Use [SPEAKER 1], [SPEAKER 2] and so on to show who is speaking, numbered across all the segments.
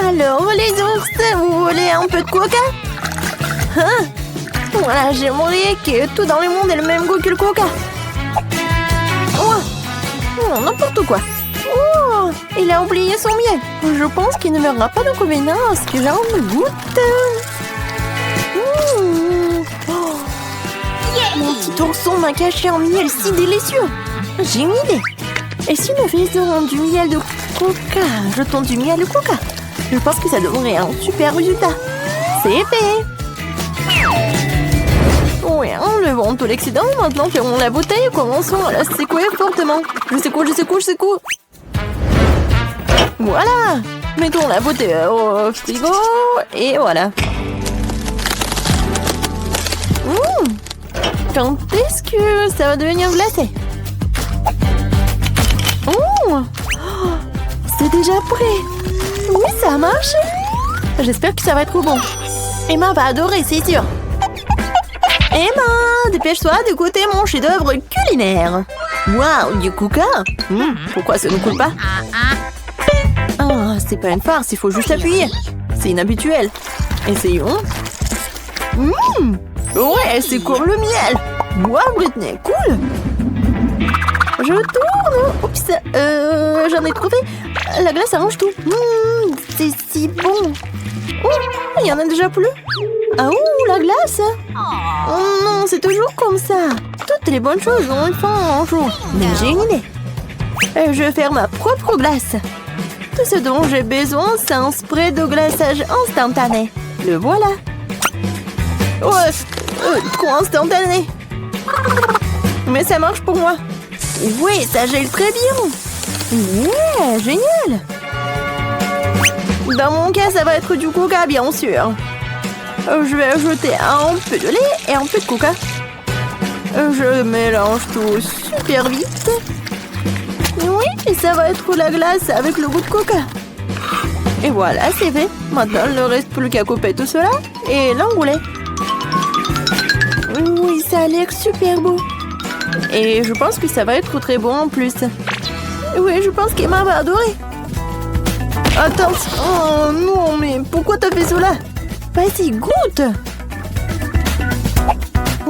[SPEAKER 1] Alors, les ours, vous voulez un peu de coca? Hein? Voilà, j'aimerais que tout dans le monde ait le même goût que le coca. Oh, n'importe quoi. Oh, il a oublié son miel. Je pense qu'il ne verra pas d'inconvénient à ce que j'en goûte. Oh. Mon petit ourson m'a caché un miel si délicieux. J'ai une idée. Et si nous faisions du miel de coca? Jetons du miel de coca. Je pense que ça donnerait un super résultat. C'est fait. Oui, enlevons tout l'excédent. Maintenant, fermons la bouteille et commençons à la secouer fortement. Je secoue. Voilà. Mettons la bouteille au frigo. Et voilà. Quand est-ce que ça va devenir glacé? C'est déjà prêt. Oui, ça marche. J'espère que ça va être bon. Emma va adorer, c'est sûr. Emma, dépêche-toi de goûter mon chef-d'œuvre culinaire. Waouh, du coca. Pourquoi ça ne coule pas? Ah, c'est pas une farce, il faut juste appuyer. C'est inhabituel. Essayons. Ouais, c'est comme le miel. Waouh, Britney, cool. Je tourne. Oups, j'en ai trouvé. La glace arrange tout. C'est si bon. Oh, il y en a déjà plus. Ah, la glace. Oh non, c'est toujours comme ça. Toutes les bonnes choses ont une fin un jour. Mais j'ai une idée. Je vais faire ma propre glace. Tout ce dont j'ai besoin, c'est un spray de glaçage instantané. Le voilà. Ouais, trop instantané. Mais ça marche pour moi. Oui, ça gèle très bien. Ouais, génial. Dans mon cas, ça va être du coca, bien sûr. Je vais ajouter un peu de lait et un peu de coca. Je mélange tout super vite. Oui, et ça va être la glace avec le goût de coca. Et voilà, c'est fait. Maintenant, il ne reste plus qu'à couper tout cela et l'enrouler. Oui, ça a l'air super beau. Et je pense que ça va être très bon en plus. Oui, je pense qu'Emma va adorer. Attends. Oh non, mais pourquoi t'as fait cela? Vas-y, goûte.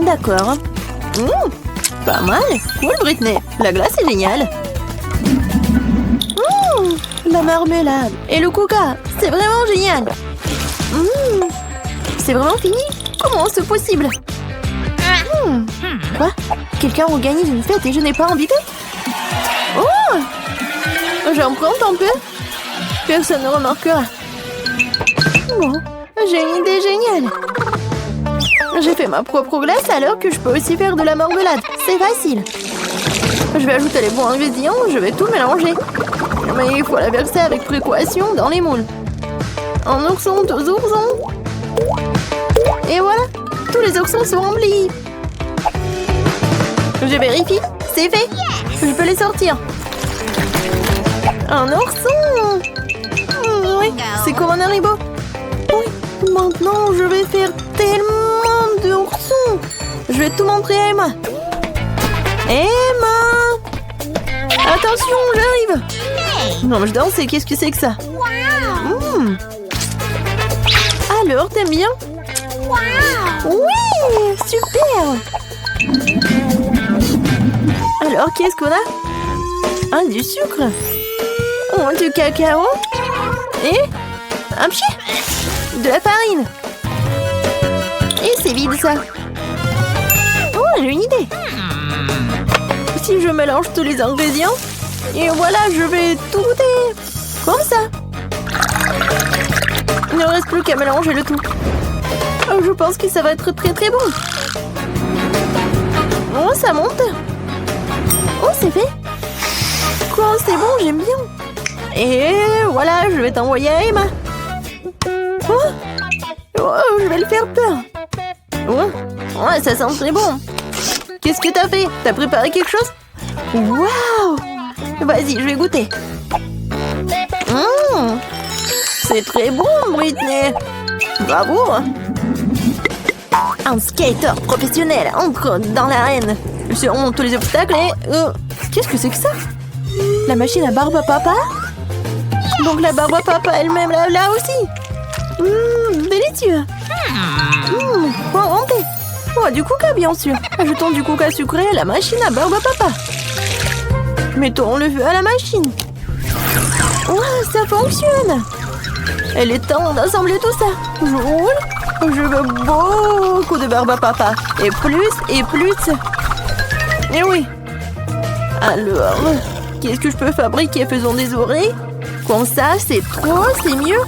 [SPEAKER 1] D'accord. Pas mal. Cool, Britney. La glace est géniale. La marmelade et le coca. C'est vraiment génial. C'est vraiment fini? Comment c'est possible? Quoi? Quelqu'un organise une fête et je n'ai pas invité? Oh! J'en prends un peu. Personne ne remarquera. Bon, j'ai une idée géniale. J'ai fait ma propre glace alors que je peux aussi faire de la marmelade. C'est facile. Je vais ajouter les bons ingrédients, je vais tout mélanger. Mais il faut la verser avec précaution dans les moules. Un ourson, 2 oursons. Et voilà, tous les oursons sont remplis. Je vérifie, c'est fait. Je peux les sortir. Un ourson. Oui, c'est comme un haribo. Oui, maintenant je vais faire tellement d'oursons. Je vais tout montrer à Emma. Emma! Attention, j'arrive. Non, mais je danse, qu'est-ce que c'est que ça? Alors, t'aimes bien? Oui, super. Alors, qu'est-ce qu'on a? Ah, du sucre. Oh, du cacao. Et un pied. De la farine. Et c'est vide, ça. Oh, j'ai une idée. Si je mélange tous les ingrédients, et voilà, je vais tout goûter. Comme ça. Il ne reste plus qu'à mélanger le tout. Oh, je pense que ça va être très très bon. Oh, ça monte. Oh, c'est fait. Quoi, c'est bon, j'aime bien. Et voilà, je vais t'envoyer à Emma. Oh, je vais le faire peur. Oh, ouais, ça sent très bon. Qu'est-ce que t'as fait? T'as préparé quelque chose? Waouh! Vas-y, je vais goûter. C'est très bon, Britney. Bravo. Un skater professionnel entre dans l'arène. Je surmonte tous les obstacles et... Qu'est-ce que c'est que ça? La machine à barbe à papa? Donc la barbe à papa elle-même là aussi. Délicieux. Pour inventer. Oh, du coca bien sûr. Ajoutons du coca sucré à la machine à barbe à papa. Mettons le feu à la machine. Wow, ça fonctionne. Elle est temps d'assembler tout ça. Je roule. Je veux beaucoup de barbe à papa. Et plus et plus. Et oui. Alors, qu'est-ce que je peux fabriquer? Faisons des oreilles. Comme ça, c'est trop, c'est mieux.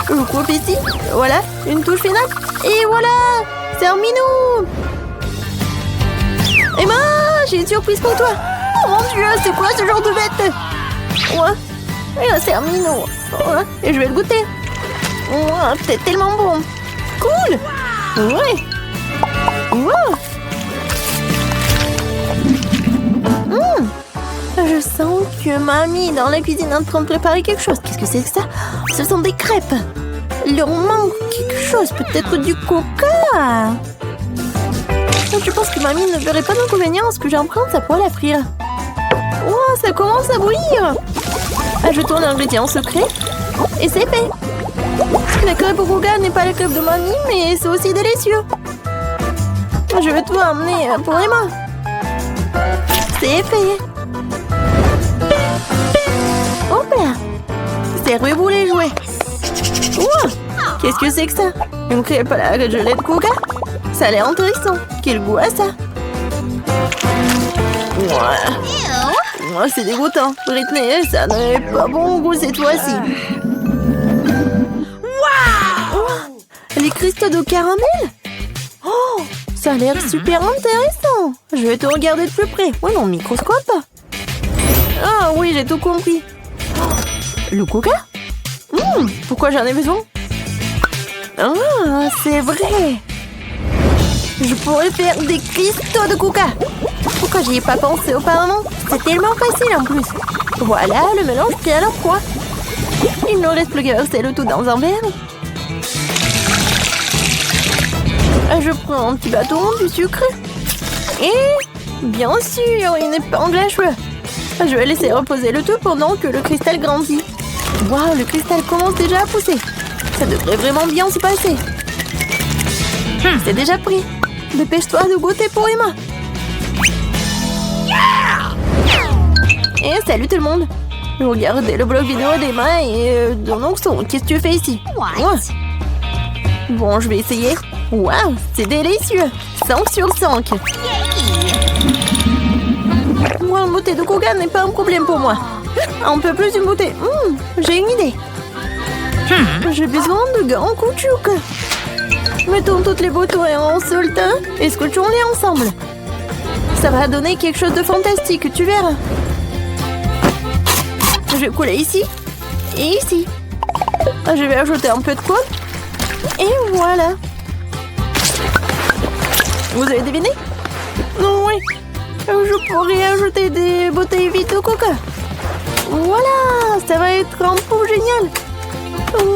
[SPEAKER 1] Je coupe ici. Voilà, une touche finale. Et voilà, terminé. Emma, j'ai une surprise pour toi. Oh mon Dieu, c'est quoi ce genre de bête? Ouais, c'est terminé. Et je vais le goûter. Ouais, c'est tellement bon. Cool. Ouais. Wow. Je sens que mamie est dans la cuisine en train de préparer quelque chose. Qu'est-ce que c'est que ça? Ce sont des crêpes. Il leur manque quelque chose, peut-être du coca. Je pense que mamie ne verrait pas d'inconvénient à ce que j'emprunte sa poêle à frire. Oh, ça commence à bouillir. Ajoutons l'ingrédient secret et c'est fait. La crêpe au coca n'est pas la crêpe de mamie, mais c'est aussi délicieux. Je vais tout emmener pour Emma. C'est fait. Hop là. Servez-vous les jouets. Wow. Qu'est-ce que c'est que ça? Une crêpe à la gelée de coca? Ça a l'air intéressant. Quel goût a ça? Ouais, c'est dégoûtant. Britney, ça n'est pas bon goût cette fois-ci. Wow. Les cristaux de caramel? Oh, ça a l'air super intéressant. Je vais te regarder de plus près. Oui, mon microscope. Ah oui, j'ai tout compris. Le coca? Pourquoi j'en ai besoin? Ah, c'est vrai. Je pourrais faire des cristaux de coca. Pourquoi j'y ai pas pensé auparavant? C'est tellement facile en plus. Voilà, le mélange pris à la fois. Il ne reste plus qu'à verser le tout dans un verre. Je prends un petit bâton, du sucre. Et, bien sûr, une épingle à cheveux. Je vais laisser reposer le tout pendant que le cristal grandit. Waouh, le cristal commence déjà à pousser. Ça devrait vraiment bien se passer. C'est déjà pris. Dépêche-toi de goûter pour Emma. Et salut tout le monde. Regardez le blog vidéo d'Emma et de mon son. Qu'est-ce que tu fais ici? Bon, je vais essayer. Waouh, c'est délicieux. 5 sur 5. Moi, une bouteille de coca n'est pas un problème pour moi. Un peu plus d'une bouteille. J'ai une idée. J'ai besoin de gants caoutchouc. Mettons toutes les bouteilles en seul teint et scotchons-les ensemble. Ça va donner quelque chose de fantastique, tu verras. Je vais couler ici et ici. Je vais ajouter un peu de colle. Et voilà. Vous avez deviné? Non, oui. Je pourrais ajouter des bouteilles vides de coca. Voilà, ça va être un pot génial.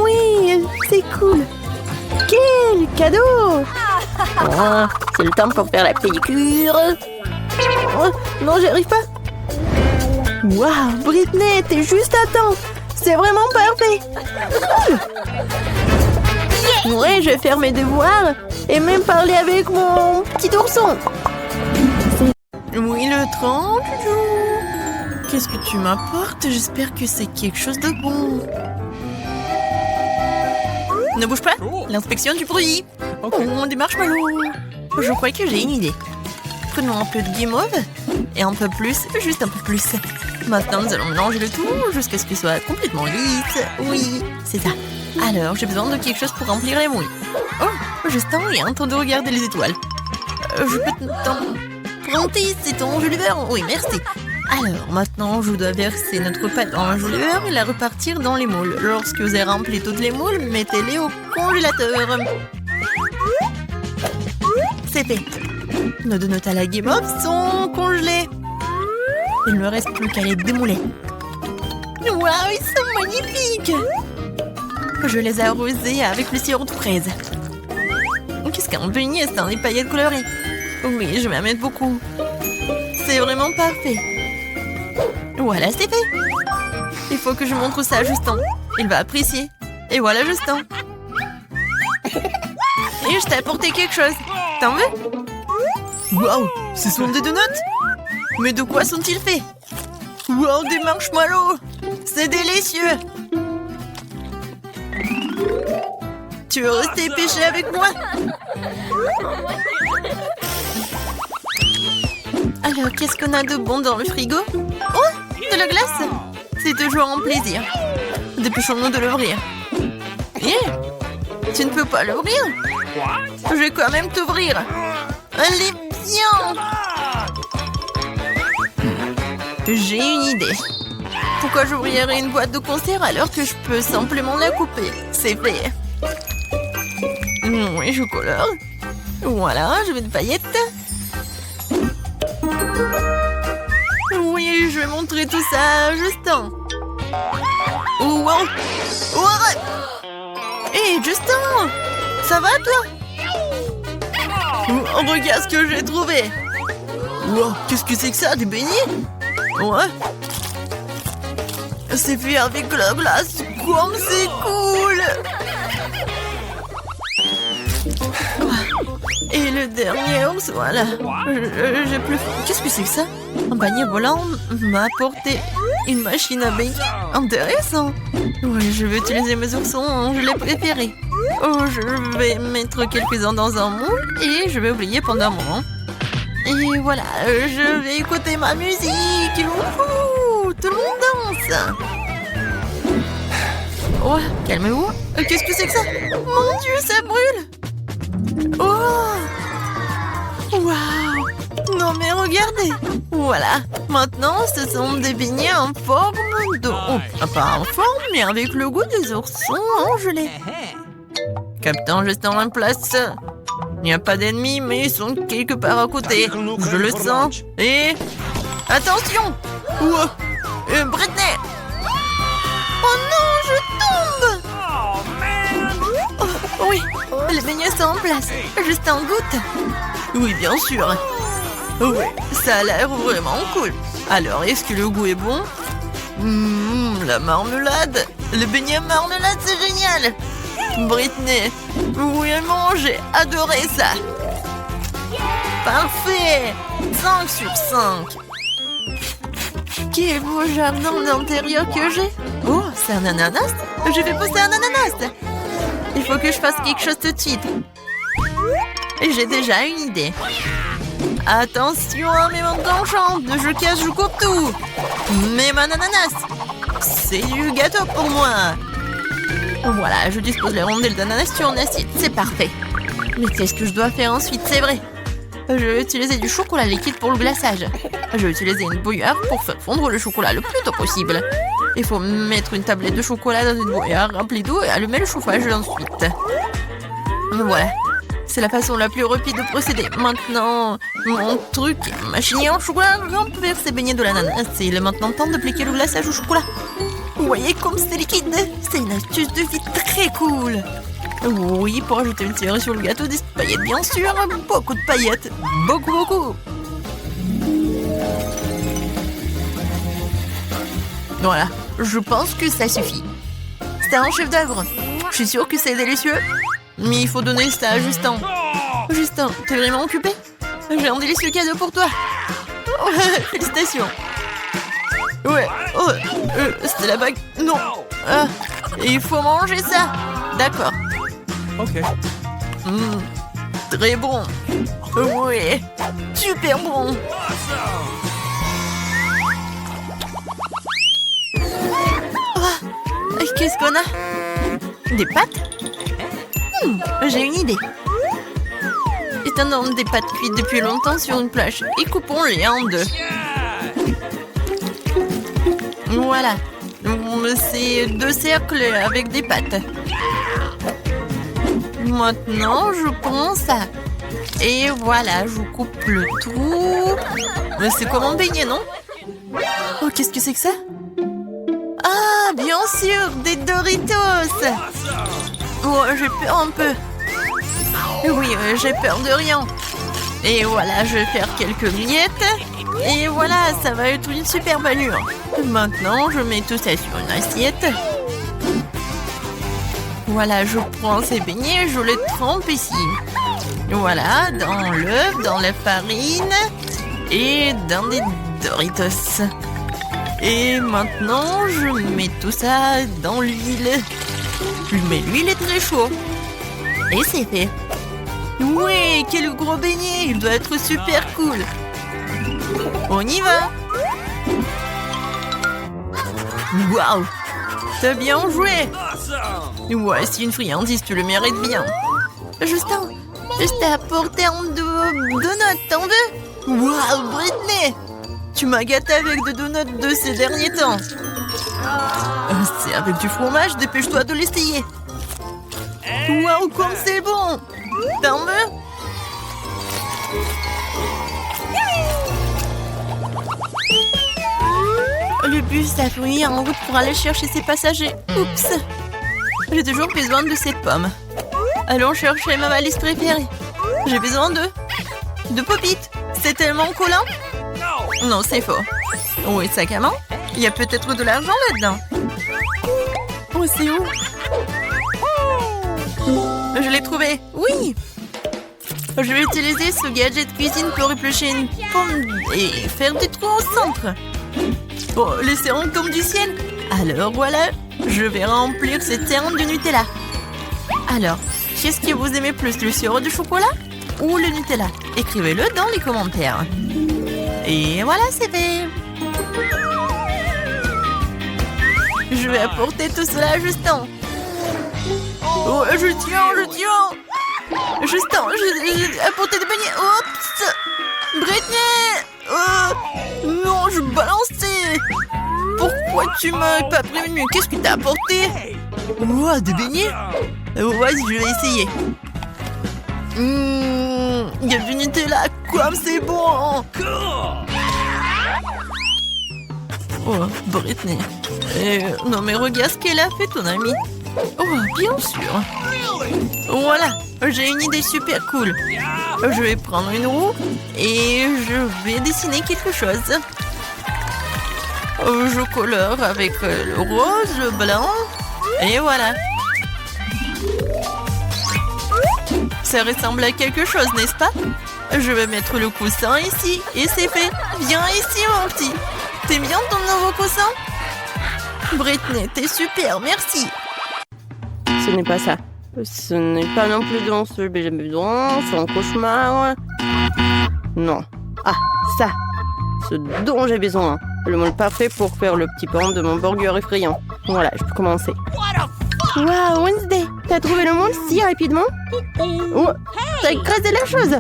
[SPEAKER 1] Oui, c'est cool. Quel cadeau! C'est le temps pour faire la pédicure. Non, j'y arrive pas. Waouh, Britney, t'es juste à temps. C'est vraiment parfait. Ouais, je vais faire mes devoirs et même parler avec mon petit ourson. Oui, le train, Joujou. Qu'est-ce que tu m'apportes? J'espère que c'est quelque chose de bon. Ne bouge pas, l'inspection du bruit. Oh, des marshmallows. Je crois que j'ai une idée. Prenons un peu de guimauve et un peu plus, juste un peu plus. Maintenant, nous allons mélanger le tout jusqu'à ce qu'il soit complètement lisse. Oui, c'est ça. Alors, j'ai besoin de quelque chose pour remplir les mouilles. Oh, juste en train de regarder les étoiles. Je peux t'emprunter, c'est ton jus de beurre? Oui, merci. Alors, maintenant, je dois verser notre pâte dans un jus de beurre et la repartir dans les moules. Lorsque vous avez rempli toutes les moules, mettez-les au congélateur. C'est fait. Nos donuts à la guimauve sont congelés. Il ne me reste plus qu'à les démouler. Waouh, ils sont magnifiques! Je les ai arrosés avec le sirop de fraise. Qu'est-ce qu'un beignet sans des paillettes colorées? Oui, je vais en mettre beaucoup. C'est vraiment parfait. Voilà, c'est fait. Il faut que je montre ça à Justin. Il va apprécier. Et voilà, Justin. Et je t'ai apporté quelque chose. T'en veux? Waouh, ce sont des donuts? Mais de quoi sont-ils faits? Waouh, des marshmallows! C'est délicieux! Tu veux rester pêché avec moi? Alors, qu'est-ce qu'on a de bon dans le frigo? Oh, de la glace! C'est toujours un plaisir. Dépêchons-nous de l'ouvrir. Tu ne peux pas l'ouvrir? Je vais quand même t'ouvrir. Allez, bien! J'ai une idée. Pourquoi j'ouvrirais une boîte de conserve alors que je peux simplement la couper? C'est fait. Oui, je colore. Voilà, je veux des paillettes. Oui, je vais montrer tout ça à Justin. Wow. Oh, arrête! Hé, Justin! Ça va, toi? Oh, regarde ce que j'ai trouvé. Wow, qu'est-ce que c'est que ça? Des beignets? Ouais. C'est fait avec la glace. Comme c'est cool! Et le dernier ours, voilà. J'ai plus faim. Qu'est-ce que c'est que ça? Un panier volant m'a apporté une machine à beignets. Intéressant. Oui, je vais utiliser mes oursons, je les préférés. Oh, je vais mettre quelques-uns dans un moule et je vais oublier pendant un moment. Et voilà, je vais écouter ma musique. Wouhou, tout le monde danse. Oh, calmez-vous. Qu'est-ce que c'est que ça? Mon Dieu, ça brûle. Oh! Waouh! Non mais regardez! Voilà! Maintenant, ce sont des beignets en forme de... Oh, pas en forme, mais avec le goût des oursons en gelée. Captain Justin en place. Il n'y a pas d'ennemis, mais ils sont quelque part à côté. Je le sens. Et... Attention! Britney! Oh non, je tombe! Oh, oui, les beignets sont en place. Juste en goutte. Oui, bien sûr. Oui, ça a l'air vraiment cool. Alors, est-ce que le goût est bon? La marmelade. Le beignet marmelade, c'est génial. Britney. Oui, j'ai adoré ça. Parfait. 5 sur 5. Quel beau jardin d'intérieur que j'ai. Oh, c'est un ananas. Je vais pousser un ananas. Il faut que je fasse quelque chose tout de suite. J'ai déjà une idée. Attention à mes mains tranchantes. Je casse, je coupe tout. Mais mon ananas, c'est du gâteau pour moi. Voilà, je dispose les rondelles d'ananas sur une assiette. C'est parfait. Mais qu'est-ce que je dois faire ensuite? C'est vrai. Je vais utiliser du chocolat liquide pour le glaçage. Je vais utiliser une bouilloire pour faire fondre le chocolat le plus tôt possible. Il faut mettre une tablette de chocolat dans une bouilloire remplie d'eau et allumer le chauffage ensuite. Voilà. C'est la façon la plus rapide de procéder. Maintenant, mon truc est machine en chocolat remplir ces beignets de l'ananas. Il est maintenant temps d'appliquer le glaçage au chocolat. Vous voyez comme c'est liquide? C'est une astuce de vie très cool. Oui, pour ajouter une cerise sur le gâteau, des paillettes bien sûr. Beaucoup de paillettes. Beaucoup, beaucoup. Voilà, je pense que ça suffit. C'est un chef d'œuvre. Je suis sûre que c'est délicieux. Mais il faut donner ça à Justin. Justin, t'es vraiment occupé? J'ai un délicieux cadeau pour toi. Félicitations. Ouais, c'était la bague. Non. Il faut manger ça. D'accord.
[SPEAKER 2] Ok.
[SPEAKER 1] Très bon. Oui, super bon. Qu'est-ce qu'on a? Des pâtes? J'ai une idée. Étendons des pâtes cuites depuis longtemps sur une plage et coupons-les en deux. Voilà. C'est 2 cercles avec des pâtes. Maintenant, je prends ça. Et voilà, je coupe le tout. Mais c'est comme un beignet, non? Oh, qu'est-ce que c'est que ça? Ah, bien sûr, des Doritos. Oh, j'ai peur un peu. Oui, j'ai peur de rien. Et voilà, je vais faire quelques miettes. Et voilà, ça va être une super allure. Maintenant, je mets tout ça sur une assiette.
[SPEAKER 2] Voilà, je prends ces beignets et je les trempe ici. Voilà, dans l'œuf, dans la farine et dans des Doritos. Et maintenant, je mets tout ça dans l'huile. Mais l'huile est très chaude. Et c'est fait. Ouais, quel gros beignet! Il doit être super cool. On y va! Waouh! T'as bien joué! Ouais, c'est une friandise, tu le mérites bien. Justin, je t'ai apporté un donut, t'en veux? Waouh, Britney! Tu m'as gâté avec des donuts de ces derniers temps. C'est avec du fromage, dépêche-toi de l'essayer. Waouh, comme c'est bon! T'en veux? Le bus a fui en route pour aller chercher ses passagers. Oups! J'ai toujours besoin de cette pomme. Allons chercher ma valise préférée. J'ai besoin de pop-it. C'est tellement collant. Non, c'est faux. Oui, sac à main. Il y a peut-être de l'argent là-dedans. Oh, c'est où? Je l'ai trouvé. Oui! Je vais utiliser ce gadget cuisine pour éplucher une pomme et faire des trous au centre. Bon, les sirop tombent du ciel. Alors voilà, je vais remplir ces terrains de Nutella. Alors, qu'est-ce que vous aimez plus, le sirop de chocolat ou le Nutella? Écrivez-le dans les commentaires. Et voilà, c'est fait. Je vais apporter tout cela à Justin. Oh, je tiens. Justin, j'ai apporté des beignets. Oups! Britney! Non, je balançais. Pourquoi tu m'as pas prévenu? Qu'est-ce que t'as apporté? Oh, des beignets? Vas-y, je vais essayer. Il y a du Nutella, comme c'est bon! Oh, Britney. Non mais regarde ce qu'elle a fait, ton amie. Oh, bien sûr. Voilà, j'ai une idée super cool. Je vais prendre une roue et je vais dessiner quelque chose. Je colore avec le rose, le blanc. Et voilà. Ça ressemble à quelque chose, n'est-ce pas? Je vais mettre le coussin ici et c'est fait. Viens ici, mon petit. T'aimes bien ton nouveau coussin? Britney, t'es super, merci.
[SPEAKER 1] Ce n'est pas ça. Ce n'est pas non plus dont j'ai besoin. C'est un cauchemar. Non. Ah, ça. Ce dont j'ai besoin. Le moule parfait pour faire le petit pain de mon burger effrayant. Voilà, je peux commencer. Waouh, Wednesday, t'as trouvé le moule si rapidement? Oh, t'as écrasé la chose.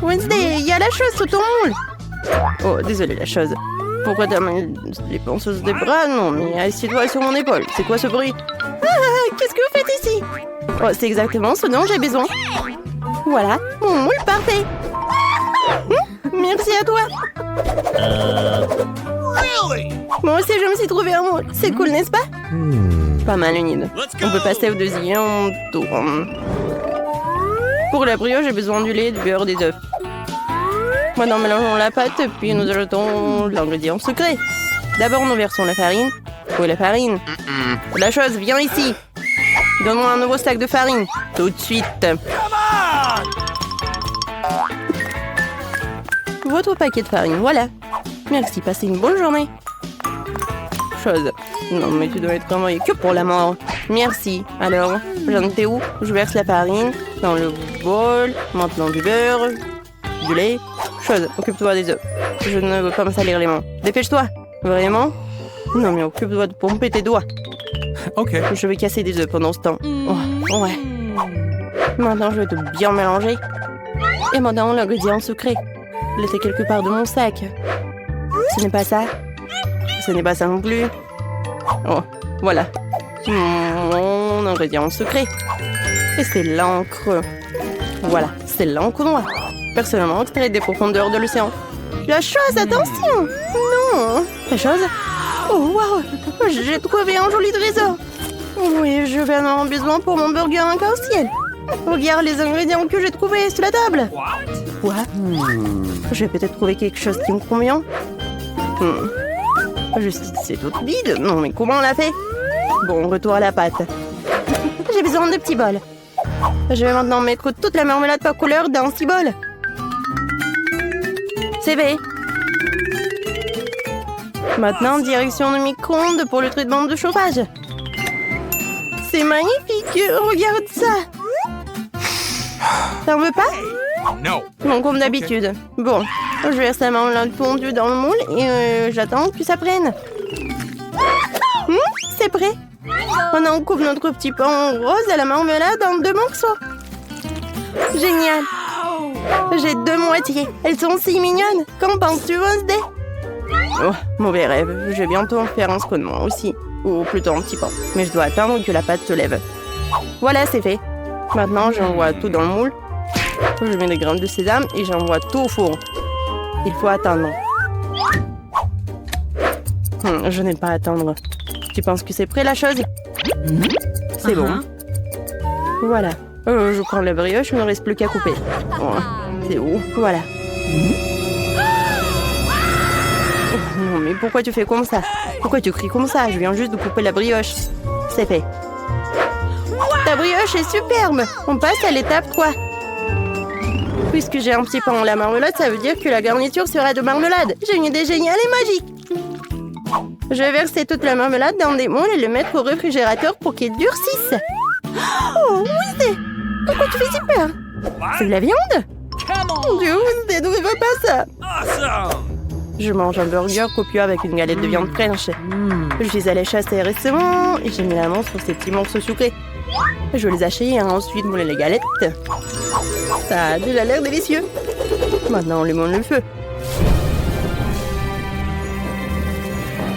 [SPEAKER 1] Wednesday, il y a la chose sous ton moule. Oh, désolé la chose. Pourquoi t'as mis les penseuses des bras? Non, mais assieds-toi sur mon épaule. C'est quoi ce bruit? Ah, qu'est-ce que vous faites ici? Oh, c'est exactement ce dont j'ai besoin. Voilà, mon moule parfait. Merci à toi. Moi aussi, je me suis trouvé un moule. C'est cool, n'est-ce pas? Pas mal, une idée. On peut passer au deuxième tour. Pour la brioche, j'ai besoin du lait, du beurre, des œufs. Maintenant, mélangeons la pâte, puis nous ajoutons l'ingrédient secret. D'abord, nous versons la farine. Où est la farine? La chose, viens ici. Donne-moi un nouveau sac de farine. Tout de suite. Votre paquet de farine, voilà. Merci, passez une bonne journée. Chose. Non, mais tu dois être envoyé que pour la mort. Merci. Alors, j'en étais où? Je verse la farine dans le bol. Maintenant du beurre, du lait. Chose, occupe-toi des œufs. Je ne veux pas me salir les mains. Dépêche-toi. Vraiment? Non, mais occupe-toi de pomper tes doigts.
[SPEAKER 3] Ok.
[SPEAKER 1] Je vais casser des œufs pendant ce temps. Oh, ouais. Maintenant, je vais tout bien mélanger. Et maintenant, l'ingrédient secret. Laissez quelque part de mon sac. Ce n'est pas ça. Ce n'est pas ça non plus. Oh, voilà. Mon ingrédient secret. Et c'est l'encre. Voilà, c'est l'encre noire. Personnellement extraite des profondeurs de l'océan. La chose, attention! Non! La chose? Oh, waouh! J'ai trouvé un joli trésor. Oui, je vais en avoir besoin pour mon burger arc-en-ciel. Regarde les ingrédients que j'ai trouvés sur la table. Quoi? Je vais peut-être trouver quelque chose qui me convient. C'est toute vide. Non, mais comment on l'a fait? Bon, retour à la pâte. J'ai besoin de petits bols. Je vais maintenant mettre toute la marmelade par couleur dans 6 bols. C'est fait. Maintenant, direction le micro-ondes pour le traitement de chauffage. C'est magnifique, regarde ça. T'en veux pas?
[SPEAKER 3] No.
[SPEAKER 1] Bon, comme d'habitude. Bon, je verse la marmelade fondue dans le moule et j'attends que ça prenne. C'est prêt. Maintenant, on coupe notre petit pain rose à la marmelade en 2 morceaux. Génial. J'ai 2 moitiés. Elles sont si mignonnes. Qu'en penses-tu, Wednesday? Oh, mauvais rêve. Je vais bientôt en faire un scone moi aussi. Ou plutôt un petit pain. Mais je dois attendre que la pâte se lève. Voilà, c'est fait. Maintenant, j'envoie tout dans le moule. Je mets des graines de sésame et j'envoie tout au four. Il faut attendre. Je n'aime pas attendre. Tu penses que c'est prêt la chose? C'est bon. Voilà. Je prends la brioche, il ne reste plus qu'à couper. Oh, c'est où? Voilà. Oh, non, mais pourquoi tu fais comme ça? Pourquoi tu cries comme ça? Je viens juste de couper la brioche. C'est fait. Ta brioche est superbe. On passe à l'étape 3. Puisque j'ai un petit pain en la marmelade, ça veut dire que la garniture sera de marmelade. J'ai une idée géniale et magique. Je vais verser toute la marmelade dans des moules et le mettre au réfrigérateur pour qu'il durcisse. Oh, Wednesday! Pourquoi tu fais si peur? C'est de la viande? Mon Dieu, Wednesday, ne veux pas ça.
[SPEAKER 3] Awesome.
[SPEAKER 1] Je mange un burger copieux avec une galette de viande fraîche. Je suis allée chasser récemment et j'ai mis la main sur ces petits morceaux sucrés. Je les hacher et ensuite mouler les galettes. Ça a déjà l'air délicieux. Maintenant, on lui monte le feu.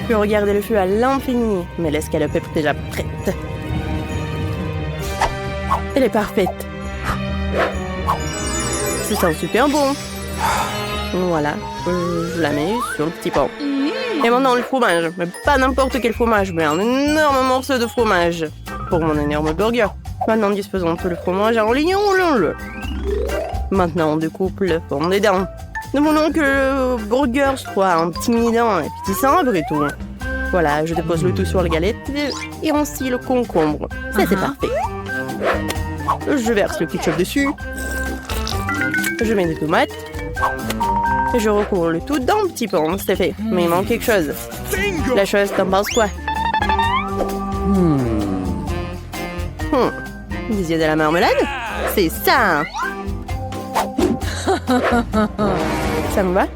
[SPEAKER 1] Je peux regarder le feu à l'infini, mais l'escalope est déjà prête. Elle est parfaite. Ça sent super bon. Voilà, je la mets sur le petit pain. Et maintenant le fromage, mais pas n'importe quel fromage, mais un énorme morceau de fromage pour mon énorme burger. Maintenant disposons tout le fromage en ligne, roulons-le. Maintenant on découpe le fond des dents. Nous voulons que le burger soit intimidant et petit simple et tout. Voilà, je dépose le tout sur la galette et ensuite le concombre. Ça c'est parfait. Je verse le ketchup dessus. Je mets des tomates. Et je recouvre le tout d'un petit pain. C'est fait. Mais il manque quelque chose.
[SPEAKER 3] Bingo.
[SPEAKER 1] La chose, t'en penses quoi? Des yeux de la marmelade? C'est ça! Ça me va?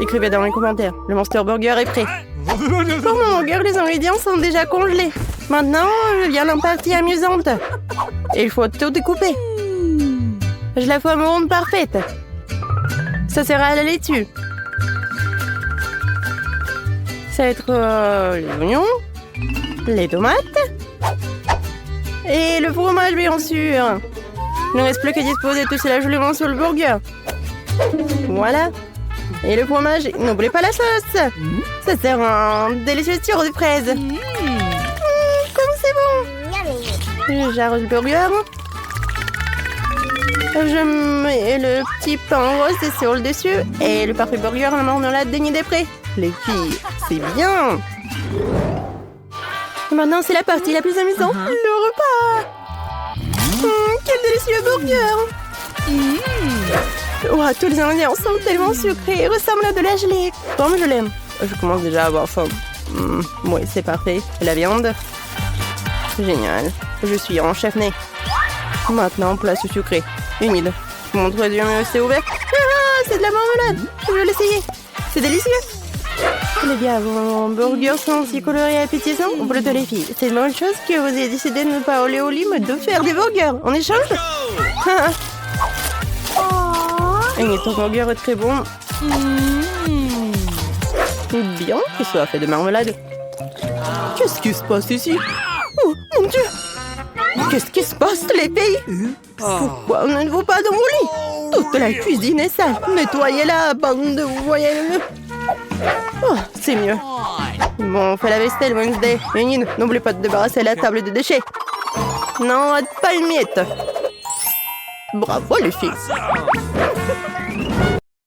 [SPEAKER 1] Écrivez dans les commentaires. Le Monster Burger est prêt. Pour mon burger, les ingrédients sont déjà congelés. Maintenant, vient la partie amusante. Et il faut tout découper. Je la forme ronde parfaite. Ça sera à la laitue. Ça va être les oignons, les tomates et le fromage, bien sûr. Il ne reste plus qu'à disposer tout cela joliment sur le burger. Voilà. Et le fromage, n'oubliez pas la sauce. Ça sert un délicieux sirop de fraises. Comme c'est bon. J'arrose le burger. Je mets le petit pain rose sur le dessus et le parfait burger à la marmelade déni des prés. Les filles, c'est bien. Et maintenant, c'est la partie la plus amusante, le repas. Quel délicieux burger. Wow, tous les ingrédients sont tellement sucrés et ressemblent à de la gelée. Comme je l'aime. Je commence déjà à avoir faim. Oui, c'est parfait. La viande. Génial. Je suis en chef-né. Maintenant, place au sucré. Humide. Mon troisième c'est ouvert. Ah, c'est de la marmelade. Je vais l'essayer. C'est délicieux. Les gars, vos burgers sont si colorés et appétissants. Pour les filles, c'est une bonne chose que vous ayez décidé de ne pas aller au lit, mais de faire des burgers. En échange. Et ton burger est très bon. Bien qu'il soit fait de marmelade. Qu'est-ce qui se passe ici? Oh, mon Dieu! Qu'est-ce qui se passe, les filles? Pourquoi on ne va pas dans vos lits? Toute la cuisine est sale. Nettoyez-la, bande de voyelles. Oh, c'est mieux. Bon, on fait la vaisselle, Wednesday. Yanine, n'oublie pas de débarrasser la table de déchets. Non, pas une miette. Bravo, les filles.